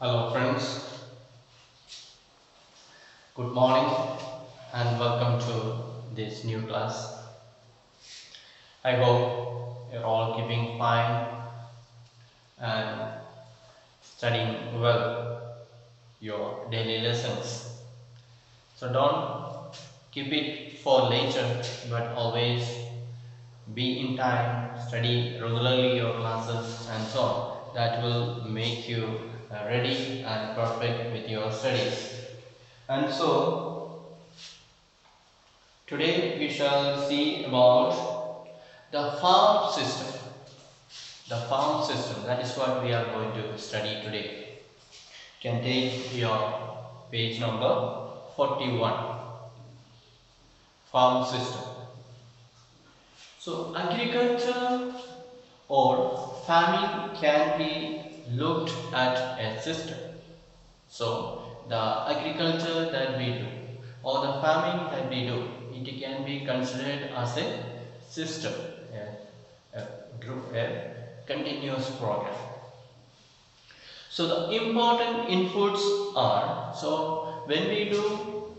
Hello friends, good morning and welcome to this new class. I hope you're all keeping fine and studying well your daily lessons. So don't keep it for later, but always be in time, study regularly your classes and so on. That will make you ready and perfect with your studies. And so today we shall see about the farm system. The farm system, that is what we are going to study today. You can take your page number 41. Farm system. So agriculture or farming can be looked at as system. So the agriculture that we do or the farming that we do, it can be considered as a system, a continuous program. So the important inputs are, so when we do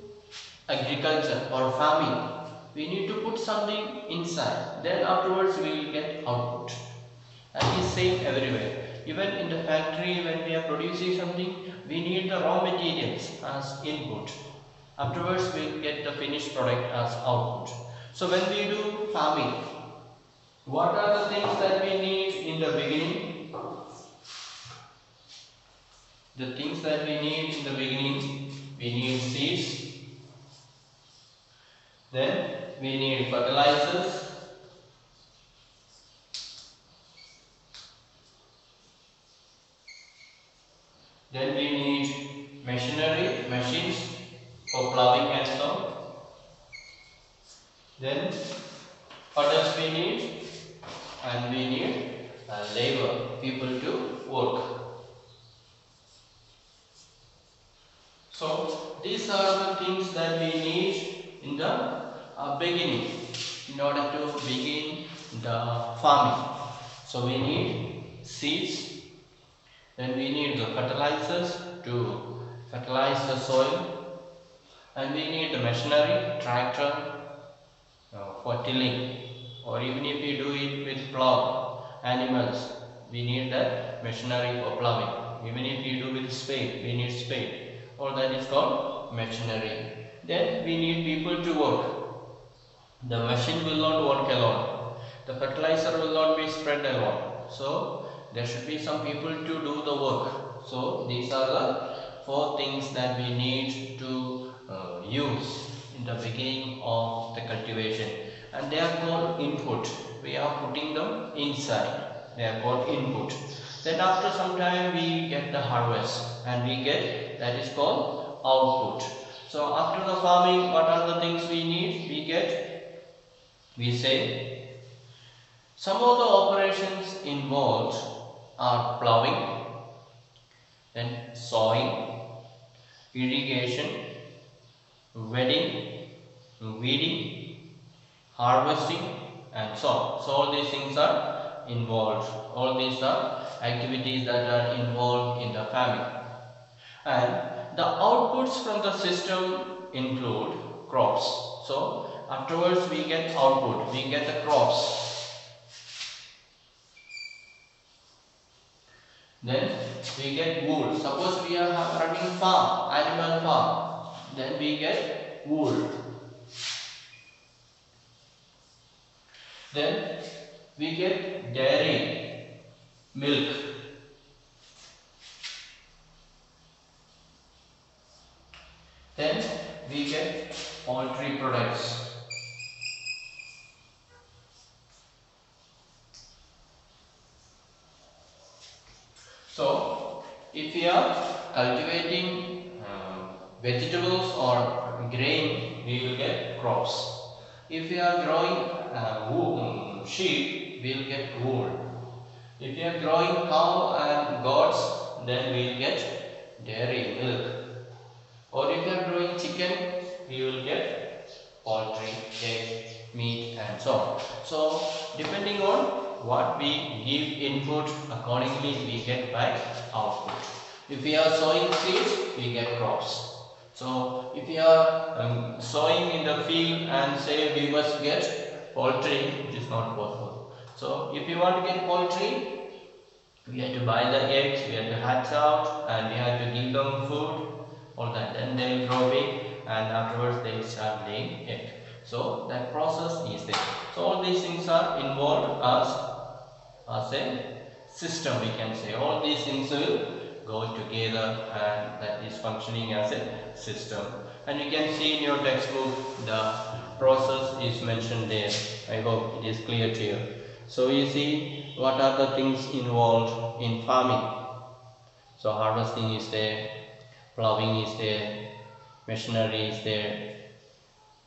agriculture or farming, we need to put something inside, then afterwards we will get output. That is same everywhere. Even in the factory, when we are producing something, we need the raw materials as input. Afterwards we will get the finished product as output. So when we do farming, what are the things that we need in the beginning? The things that we need in the beginning, we need seeds, then we need fertilizers, then we need machinery, machines for plowing and so on. Then what else we need? And we need labor, people to work. So these are the things that we need in the beginning in order to begin the farming. So we need seeds, then we need the fertilizers to fertilize the soil, and we need the machinery, tractor for tilling, or even if we do it with plow, animals, we need that machinery for plowing. Even if we do with spade, we need spade, or that is called machinery. Then we need people to work. The machine will not work alone. The fertilizer will not be spread alone. So there should be some people to do the work. So these are the four things that we need to use in the beginning of the cultivation, and they are called input. We are putting them inside. They are called input. Then after some time we get the harvest, and we get, that is called output. So after the farming, what are the things we need? We say some of the operations involved are plowing, then sowing, irrigation, weeding, harvesting, and so on. So all these things are involved. All these are activities that are involved in the farming. And the outputs from the system include crops. So afterwards we get output, we get the crops. Then we get wool. Suppose we are running farm, animal farm, then we get wool. Then we get dairy, milk. Then we get poultry products. So if we are cultivating vegetables or grain, we will get crops. If we are growing sheep, we will get wool. If we are growing cow and goats, then we will get dairy, milk. Or if we are growing chicken, we will get poultry, egg, meat, and so on. So depending on what we give input, accordingly we get back output. If we are sowing seeds, we get crops. So if we are sowing in the field and say we must get poultry, it is not possible. So if you want to get poultry, we have to buy the eggs, we have to hatch out, and we have to give them food, all that. Then they will grow big, and afterwards they will start laying egg. So that process is there. So all these things are involved as a system, we can say. All these things will go together, and that is functioning as a system. And you can see in your textbook the process is mentioned there. I hope it is clear to you. So you see what are the things involved in farming. So harvesting is there, plowing is there, machinery is there.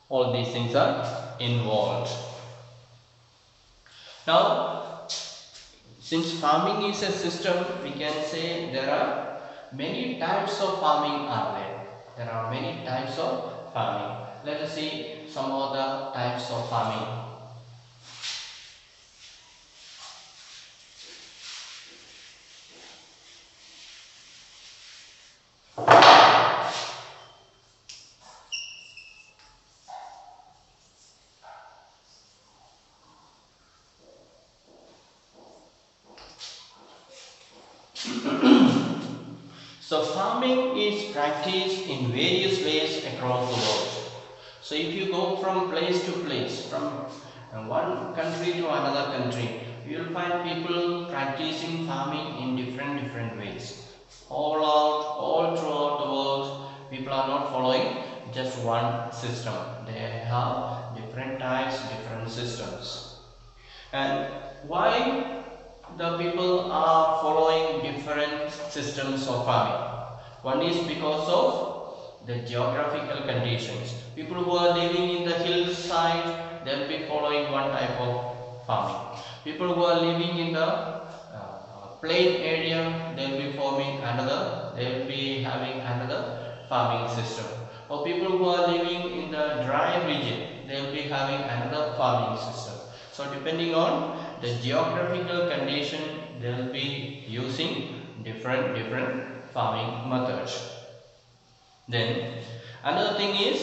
All these things are involved. Now, since farming is a system, we can say there are many types of farming are there. There are many types of farming. Let us see some of the types of farming. So farming is practiced in various ways across the world. So if you go from place to place, from one country to another country, you will find people practicing farming in different ways. All throughout the world, people are not following just one system. They have different types, different systems. And why the people are following different systems of farming? One is because of the geographical conditions. People who are living in the hillside, they will be following one type of farming. People who are living in the plain area, they will be they will be having another farming system. Or people who are living in the dry region, they will be having another farming system. So depending on the geographical condition, they will be using different farming methods. Then another thing is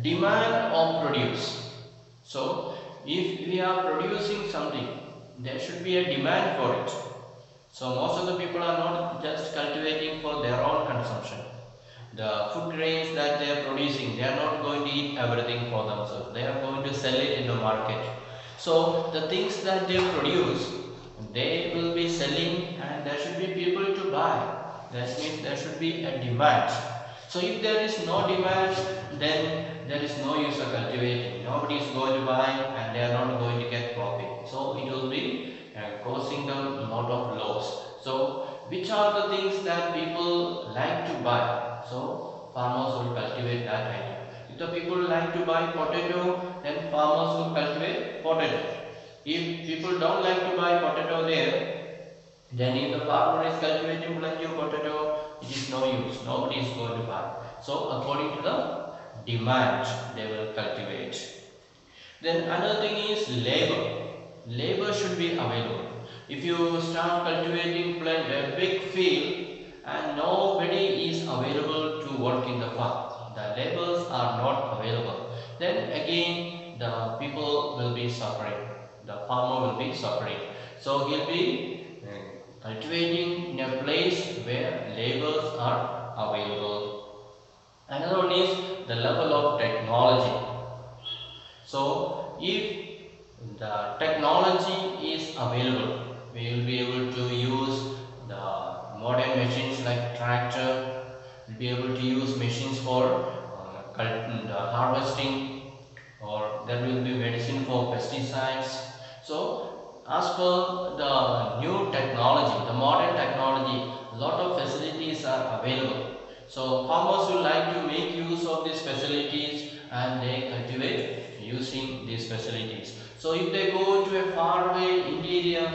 demand of produce. So if we are producing something, there should be a demand for it. So most of the people are not just cultivating for their own consumption. The food grains that they are producing, they are not going to eat everything for themselves. They are going to sell it in the market. So the things that they produce, they will be selling, and there should be people to buy. That means there should be a demand. So if there is no demand, then there is no use of cultivating. Nobody is going to buy, and they are not going to get profit. So it will be causing them a lot of loss. So which are the things that people like to buy? So farmers will cultivate that item. If the people like to buy potato, then farmers will cultivate potato. If people don't like to buy potato there, then if the farmer is cultivating plenty of potato, it is no use. Nobody is going to buy. So according to the demand, they will cultivate. Then another thing is labor. Labor should be available. If you start cultivating a big field and nobody is available to work in the farm, the laborers are not available, then again the people will be suffering. The farmer will be suffering. So he'll be cultivating in a place where laborers are available. Another one is the level of technology. So if the technology is available, we will be able to use the modern machines like tractor. We'll be able to use machines for harvesting, or there will be medicine for pesticides. So as per the new technology, the modern technology, a lot of facilities are available. So farmers will like to make use of these facilities, and they cultivate using these facilities. So if they go to a faraway interior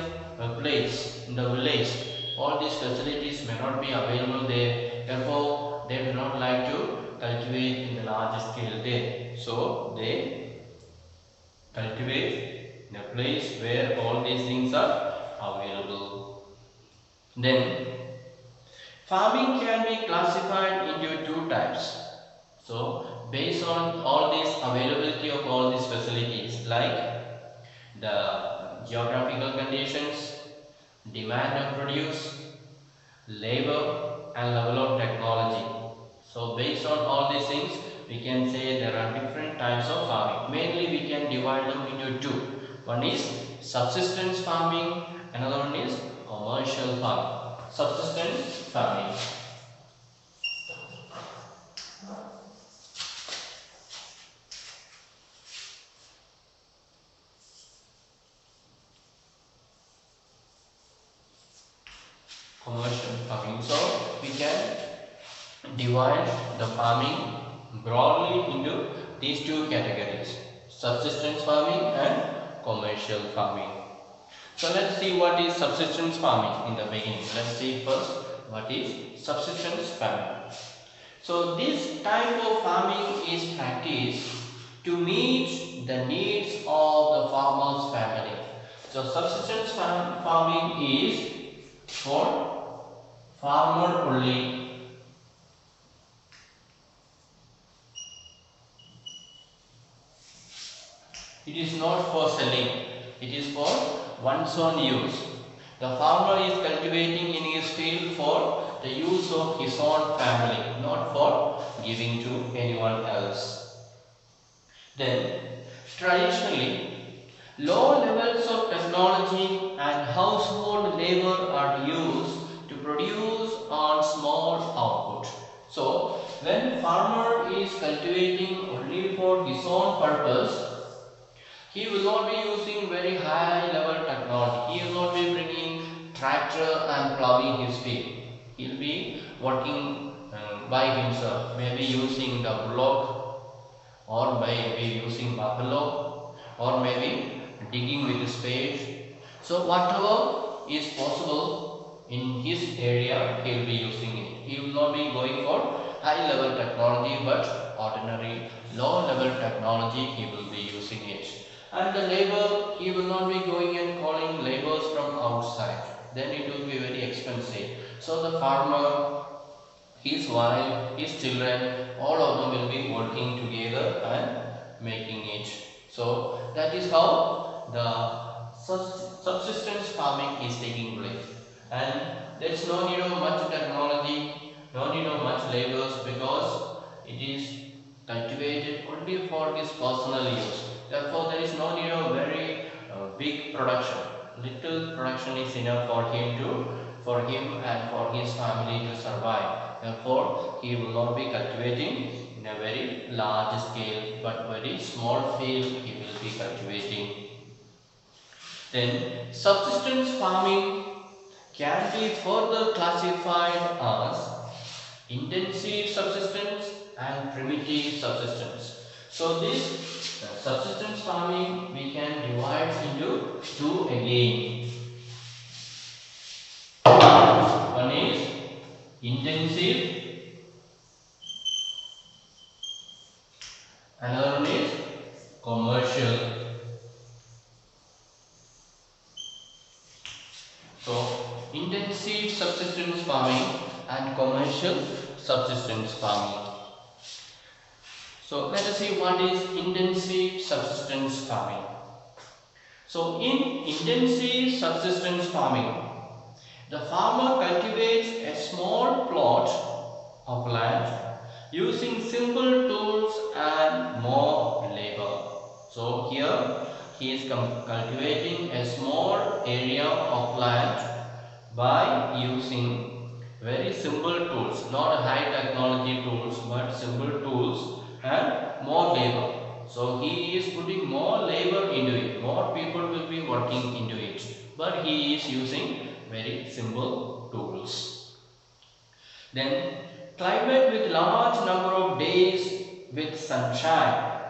place in the village, all these facilities may not be available there. Therefore, they do not like to cultivate in the large scale there. So they cultivate in a place where all these things are available. Then Farming can be classified into two types. So based on all this availability of all these facilities, like the geographical conditions, demand of produce, labor and level of technology. So based on all these things, we can say there are different types of farming. Mainly we can divide them into two. One is subsistence farming, another one is commercial farming. Subsistence farming. Commercial farming. So we can divide the farming broadly into these two categories: subsistence farming and commercial farming. So let's see what is subsistence farming in the beginning. Let's see first what is subsistence farming. So this type of farming is practiced to meet the needs of the farmer's family. So subsistence farming is for farmer only. It is not for selling, it is for one's own use. The farmer is cultivating in his field for the use of his own family, not for giving to anyone else. Then, traditionally, low levels of technology and household labor are used to produce on small output. So, when farmer is cultivating only for his own purpose, he will not be using very high level technology. He will not be bringing tractor and plowing his field. He will be working by himself, maybe using the bullock, or maybe using buffalo, or maybe digging with a spade. So whatever is possible in his area, he will be using it. He will not be going for high level technology, but ordinary low level technology he will be using it. And the labor, he will not be going and calling laborers from outside, then it will be very expensive. So the farmer, his wife, his children, all of them will be working together and making it. So that is how the subsistence farming is taking place. And there is no need of much technology, no need of much laborers, because it is cultivated only for his personal use. Therefore, there is no need of very big production. Little production is enough for him and for his family to survive. Therefore, he will not be cultivating in a very large scale, but very small field he will be cultivating. Then, subsistence farming can be further classified as intensive subsistence and primitive subsistence. So this subsistence farming we can divide into two again. One is intensive, another one is commercial. So intensive subsistence farming and commercial subsistence farming. So let us see what is intensive subsistence farming. So in intensive subsistence farming, the farmer cultivates a small plot of land using simple tools and more labor. So here he is cultivating a small area of land by using very simple tools, not high technology tools, but simple tools and more labor. So he is putting more labor into it, more people will be working into it, but he is using very simple tools. Then climate with large number of days with sunshine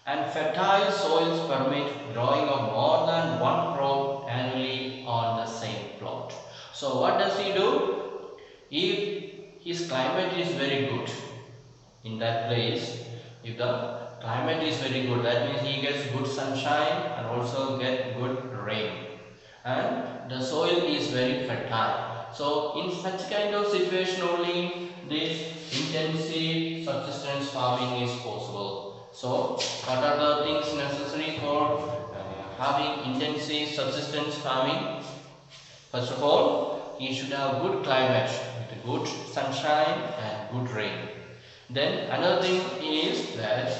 and fertile soils permit growing of more than one crop annually on the same plot. So what does he do? If his climate is very good in that place, if the climate is very good, that means he gets good sunshine and also get good rain, and the soil is very fertile. So in such kind of situation only this intensive subsistence farming is possible. So what are the things necessary for having intensive subsistence farming? First of all, he should have good climate with good sunshine and good rain. Then another thing is that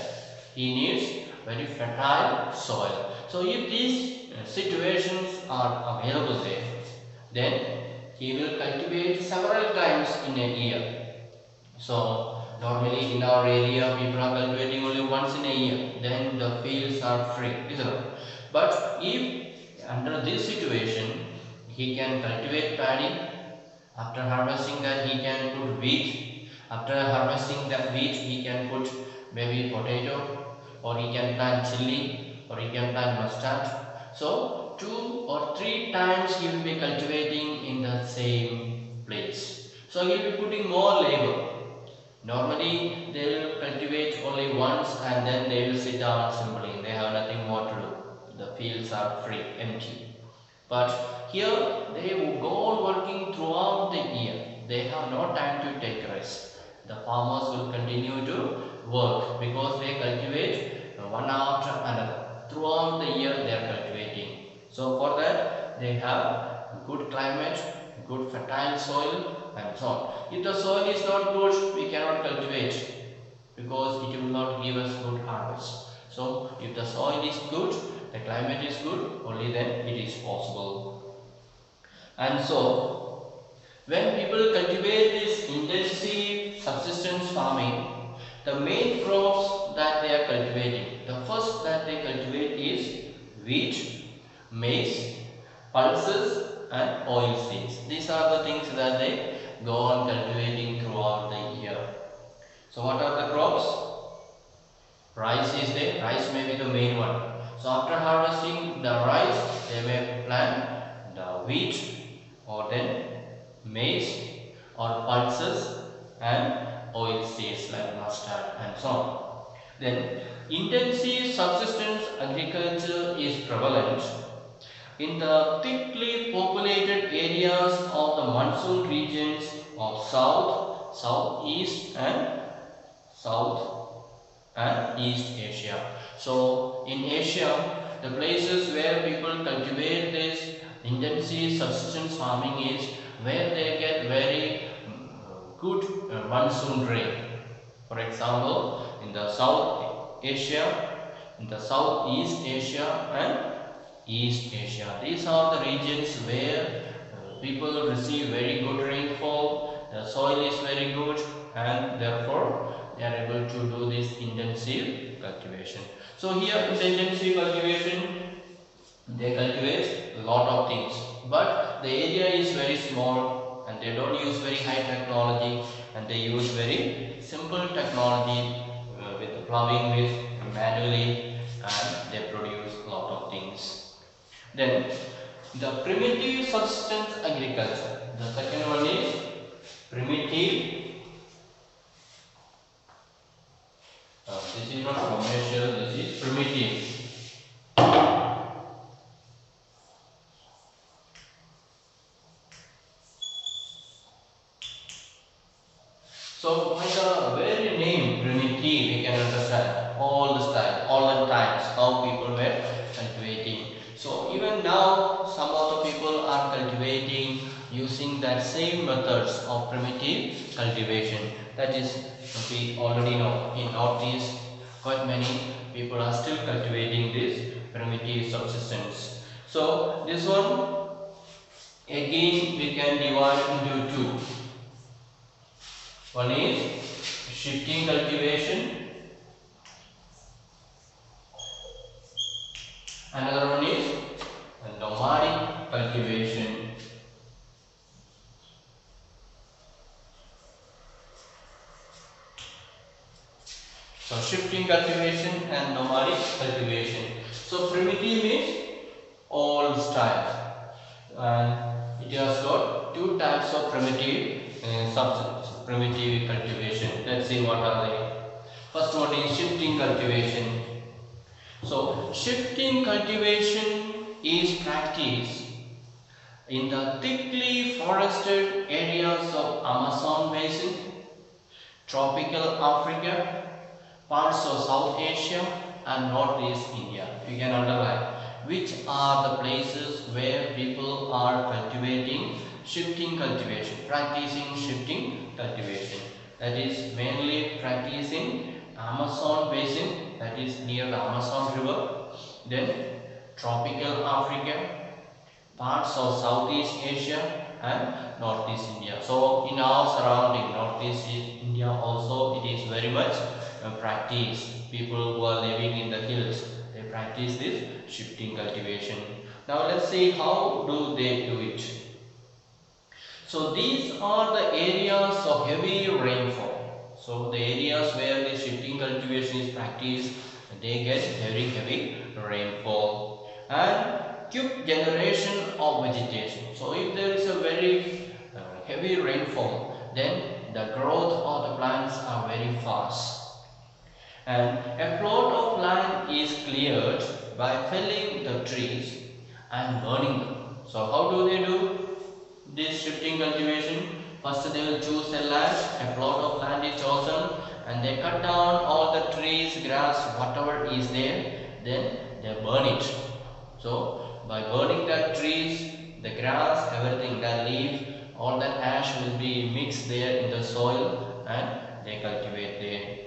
he needs very fertile soil. So if these situations are available there, then he will cultivate several times in a year. So normally in our area people are cultivating only once in a year, then the fields are free, isn't it? But if under this situation he can cultivate paddy, after harvesting that he can put wheat, after harvesting that wheat he can put maybe potato, or he can plant chili, or he can plant mustard. So 2 or 3 times he will be cultivating in the same place. So he will be putting more labor. Normally they will cultivate only once and then they will sit down simply. They have nothing more to do. The fields are free, empty. But here they will go on working throughout the year. They have no time to take rest. The farmers will continue to work because they cultivate one after another. Throughout the year they are cultivating. So for that they have good climate, good fertile soil and so on. If the soil is not good, we cannot cultivate because it will not give us good harvest. So if the soil is good, the climate is good, only then it is possible. And so when people cultivate this intensive subsistence farming, the main crops that they are cultivating, the first that they cultivate is wheat, maize, pulses and oil seeds. These are the things that they go on cultivating throughout the year. So what are the crops? Rice is there. Rice may be the main one. So after harvesting the rice, they may plant the wheat, or then maize, or pulses and oil seeds like mustard and so on. Then intensive subsistence agriculture is prevalent in the thickly populated areas of the monsoon regions of South, Southeast and East Asia. So in Asia, the places where people cultivate this intensive subsistence farming is where they get very good monsoon rain. For example, in the South Asia, in the Southeast Asia and East Asia. These are the regions where people receive very good rainfall, the soil is very good, and therefore they are able to do this intensive cultivation. So here in the intensive cultivation, they cultivate a lot of things, but the area is very small and they don't use very high technology, and they use very simple technology with ploughing with manually, and they produce a lot of things. Then the primitive subsistence agriculture. The second one is primitive. This is not commercial, this is primitive. So by the very name primitive, we can understand all the style, all the times how people were cultivating. So even now some of the people are cultivating using that same methods of primitive cultivation. That is, we already know in Northeast quite many people are still cultivating this primitive subsistence. So this one again we can divide into two. One is shifting cultivation, another one is nomadic cultivation. So shifting cultivation and nomadic cultivation. So primitive means old style, and it has got two types of primitive primitive cultivation. Let's see what are they. First one is shifting cultivation. So shifting cultivation is practiced in the thickly forested areas of Amazon basin, tropical Africa, parts of South Asia and Northeast India. You can underline which are the places where people are cultivating shifting cultivation, practicing shifting cultivation. That is mainly practicing Amazon basin, that is near the Amazon river, then tropical Africa, parts of Southeast Asia and Northeast India. So in our surrounding Northeast India also it is very much practiced. People who are living in the hills, they practice this shifting cultivation. Now let's see how do they do it. So these are the areas of heavy rainfall. So the areas where the shifting cultivation is practiced, they get very heavy rainfall and quick generation of vegetation. So if there is a very heavy rainfall, then the growth of the plants are very fast. And a plot of land is cleared by felling the trees and burning them. So how do they do this shifting cultivation? First they will choose a land, a plot of land is chosen, and they cut down all the trees, grass, whatever is there, then they burn it. So by burning the trees, the grass, everything, the leaf, all that ash will be mixed there in the soil and they cultivate there.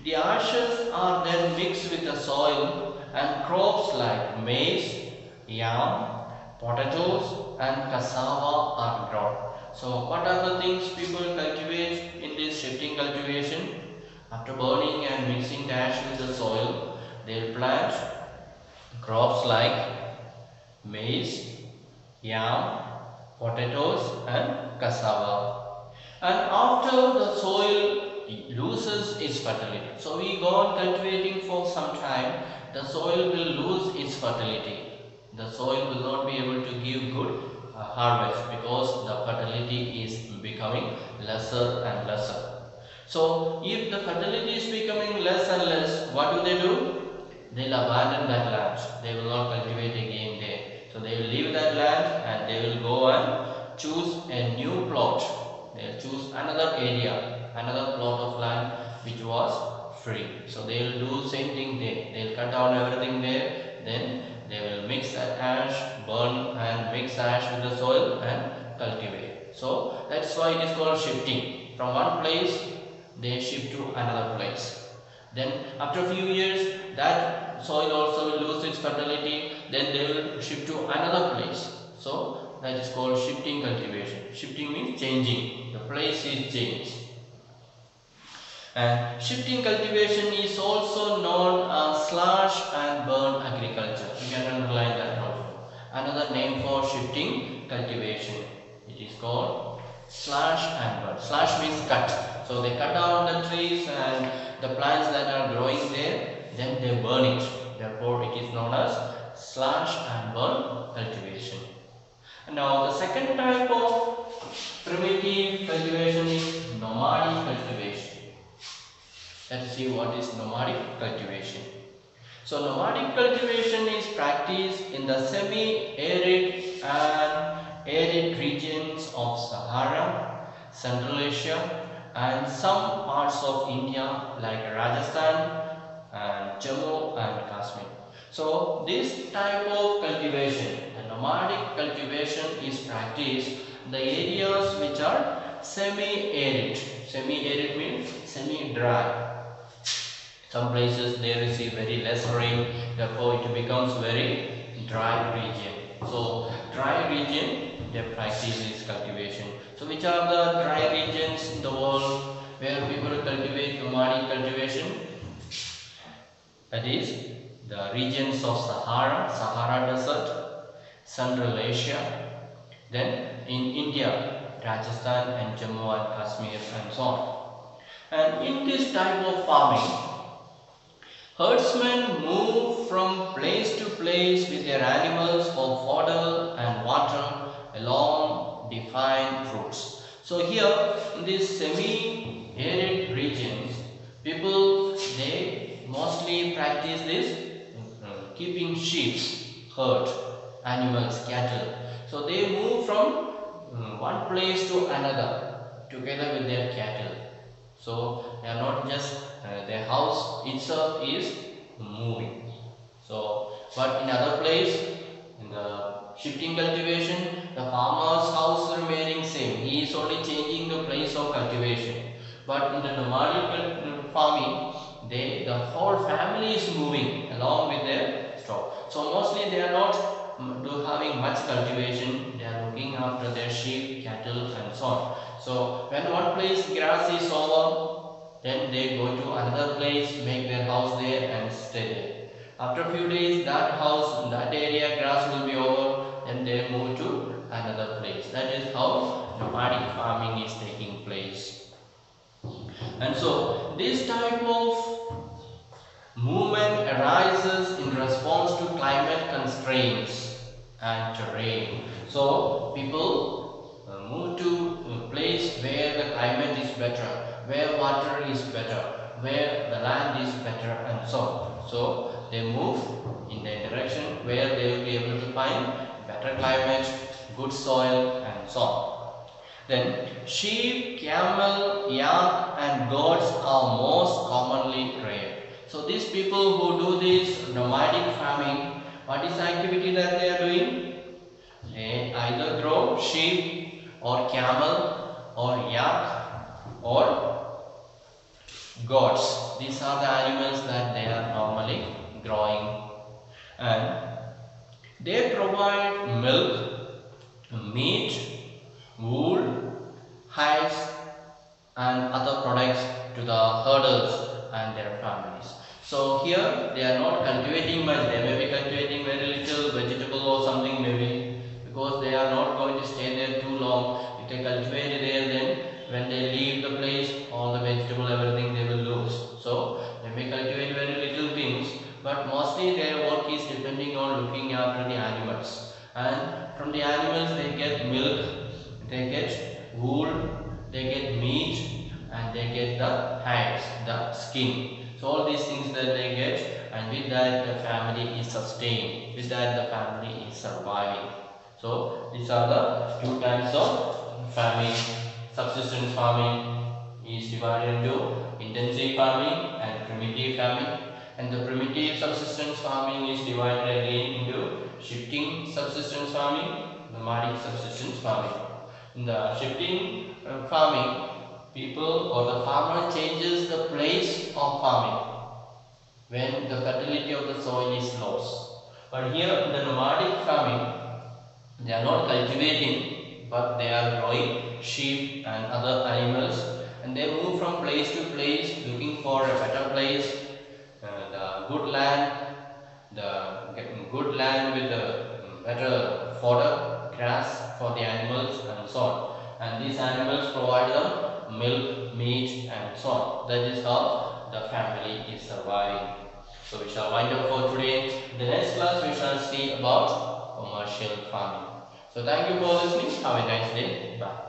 The ashes are then mixed with the soil and crops like maize, yam, potatoes and cassava are grown. So what are the things people cultivate in this shifting cultivation? After burning and mixing the ash with the soil, they will plant crops like maize, yam, potatoes and cassava. And after the soil loses its fertility, so we go on cultivating for some time, the soil will lose its fertility. The soil will not be able to give good harvest because the fertility is becoming lesser and lesser. So if the fertility is becoming less and less, what do? They'll abandon that land. They will not cultivate again there. So they will leave that land and they will go and choose a new plot. They will choose another area, another plot of land which was free. So they will do same thing there. They will cut down everything there. Then they will mix that ash, burn and mix ash with the soil and cultivate. So that's why it is called shifting. From one place they shift to another place. Then after a few years that soil also will lose its fertility, then they will shift to another place. So that is called shifting cultivation. Shifting means changing, the place is changed. And shifting cultivation is also known as slash and burn agriculture. You can underline that also. Another name for shifting cultivation. It is called slash and burn. Slash means cut. So they cut down the trees and the plants that are growing there, then they burn it. Therefore it is known as slash and burn cultivation. And now the second type of primitive cultivation is nomadic cultivation. Let's see what is nomadic cultivation. So nomadic cultivation is practiced in the semi-arid and arid regions of Sahara, Central Asia and some parts of India like Rajasthan and Jammu and Kashmir. So this type of cultivation, the nomadic cultivation, is practiced in the areas which are semi-arid. Semi-arid means semi-dry. Some places they receive very less rain, therefore it becomes very dry region. So dry region, they practice this cultivation. So which are the dry regions in the world where people cultivate nomadic cultivation? That is the regions of Sahara, Sahara Desert, Central Asia, then in India, Rajasthan and Jammu and Kashmir and so on. And in this type of farming, herdsmen move from place to place with their animals for fodder and water along defined routes. So here in these semi-arid regions, people they mostly practice this keeping sheep, herd, animals, cattle. So they move from one place to another together with their cattle. So they are not just their house itself is moving. So, but in other place, in the shifting cultivation, the farmer's house remaining same. He is only changing the place of cultivation. But in the nomadic farming, the whole family is moving along with their stock. So mostly they are not having much cultivation. They are looking after their sheep, cattle, and so on. So when one place grass is over, then they go to another place, make their house there, and stay there. After a few days, that house, that area grass will be over, then they move to another place. That is how nomadic farming is taking place. And so this type of movement arises in response to climate constraints and terrain. So people move to a place where the climate is better, where water is better, where the land is better, and so on. So they move in the direction where they will be able to find better climate, good soil, and so on. Then sheep, camel, yak, and goats are most commonly reared. So these people who do this nomadic farming, what is the activity that they are doing? They either grow sheep or camel or yak or goats. These are the animals that they are normally growing, and they provide milk, meat, wool, hides, and other products to the herders and their families. So here they are not cultivating much. They may be cultivating very little vegetable or something maybe, because they are not going to stay there too long. If they cultivate there, then when they leave the place, all the vegetable, everything they will lose. So they may cultivate very little things, but mostly their work is depending on looking after the animals. And from the animals they get milk, they get wool, they get meat, and they get the hides, the skin. So all these things that they get, and with that the family is sustained, with that the family is surviving. So these are the two types of farming. Subsistence farming is divided into intensive farming and primitive farming, and the primitive subsistence farming is divided again into shifting subsistence farming, nomadic subsistence farming. In the shifting farming, people or the farmer changes the place of farming when the fertility of the soil is lost. But here in the nomadic farming, they are not cultivating, but they are growing sheep and other animals, and they move from place to place looking for a better place, the good land with a better fodder, grass for the animals, and so on. And these animals provide them milk, meat, and so on. That is how the family is surviving. So we shall wind up for today. In the next class we shall see about commercial farming. So thank you for listening. Have a nice day. Bye.